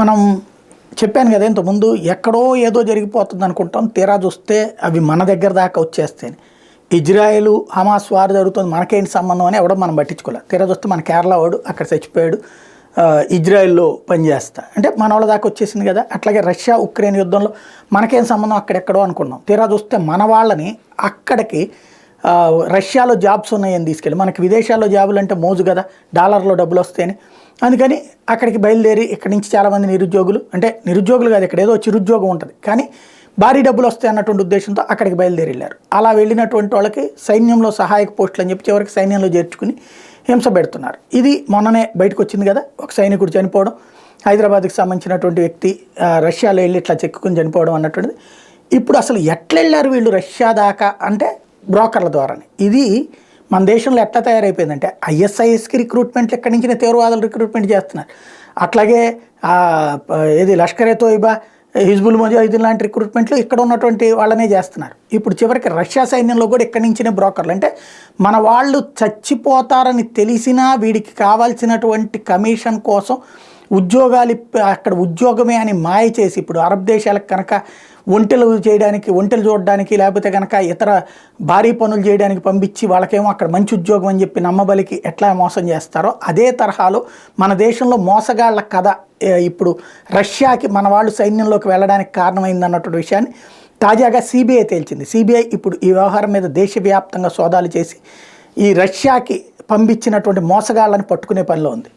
మనం చెప్పాను కదా ఇంతకుముందు, ఎక్కడో ఏదో జరిగిపోతుంది అనుకుంటాం, తీరా చూస్తే అవి మన దగ్గర దాకా వచ్చేస్తాయి. ఇజ్రాయెల్ హమాస్ వార్ జరుగుతుంది, మనకేంటి సంబంధం అని ఎవడో మనం పట్టించుకోలేదు. తీరా చూస్తే మన కేరళ వాడు అక్కడ చచ్చిపోయాడు, ఇజ్రాయెల్లో పనిచేస్తా అంటే మన వాళ్ళ దాకా వచ్చేసింది కదా. అట్లాగే రష్యా ఉక్రెయిన్ యుద్ధంలో మనకేం సంబంధం అక్కడెక్కడో అనుకున్నాం, తీరా చూస్తే మన వాళ్ళని అక్కడికి రష్యాలో జాబ్స్ ఉన్నాయని తీసుకెళ్ళి, మనకి విదేశాల్లో జాబులు అంటే మోజు కదా, డాలర్లో డబ్బులు వస్తాయని, అందుకని అక్కడికి బయలుదేరి ఇక్కడి నుంచి చాలామంది నిరుద్యోగులు, అంటే నిరుద్యోగులు కాదు, ఇక్కడ ఏదో చిరుద్యోగం ఉంటుంది కానీ భారీ డబ్బులు వస్తాయి అన్నటువంటి ఉద్దేశంతో అక్కడికి బయలుదేరి వెళ్ళారు. అలా వెళ్ళినటువంటి వాళ్ళకి సైన్యంలో సహాయక పోస్టులు అని చెప్పి చివరికి సైన్యంలో చేర్చుకుని హింస పెడుతున్నారు. ఇది మొన్ననే బయటకు వచ్చింది కదా, ఒక సైనికుడు చనిపోవడం, హైదరాబాద్కి సంబంధించినటువంటి వ్యక్తి రష్యాలో వెళ్ళి ఇట్లా చెక్కుని చనిపోవడం అన్నటువంటిది. ఇప్పుడు అసలు ఎట్లా వెళ్ళారు వీళ్ళు రష్యా దాకా అంటే బ్రోకర్ల ద్వారానే. ఇది మన దేశంలో ఎట్లా తయారైపోయిందంటే ఐఎస్ఐఎస్కి రిక్రూట్మెంట్లు ఎక్కడి నుంచి తీవ్రవాదులు రిక్రూట్మెంట్ చేస్తున్నారు, అట్లాగే ఏది లష్కర్ ఏ తోయిబా, హిజ్బుల్ ముజాహిదీన్ లాంటి రిక్రూట్మెంట్లు ఇక్కడ ఉన్నటువంటి వాళ్ళనే చేస్తున్నారు. ఇప్పుడు చివరికి రష్యా సైన్యంలో కూడా ఇక్కడి నుంచినే బ్రోకర్లు, అంటే మన వాళ్ళు చచ్చిపోతారని తెలిసినా వీడికి కావాల్సినటువంటి కమిషన్ కోసం ఉద్యోగాలు అక్కడ ఉద్యోగమే అని మాయ చేసి, ఇప్పుడు అరబ్ దేశాలకు కనుక ఒంటెలు చూడడానికి లేకపోతే కనుక ఇతర భారీ పనులు చేయడానికి పంపించి వాళ్ళకేమో అక్కడ మంచి ఉద్యోగం అని చెప్పి నమ్మబలికి ఎట్లా మోసం చేస్తారో అదే తరహాలో మన దేశంలో మోసగాళ్ల కథ ఇప్పుడు రష్యాకి మన వాళ్ళు సైన్యంలోకి వెళ్ళడానికి కారణమైందన్నటువంటి విషయాన్ని తాజాగా సిబిఐ తేల్చింది. సిబిఐ ఇప్పుడు ఈ వ్యవహారం మీద దేశవ్యాప్తంగా సోదాలు చేసి ఈ రష్యాకి పంపించినటువంటి మోసగాళ్ళని పట్టుకునే పనిలో ఉంది.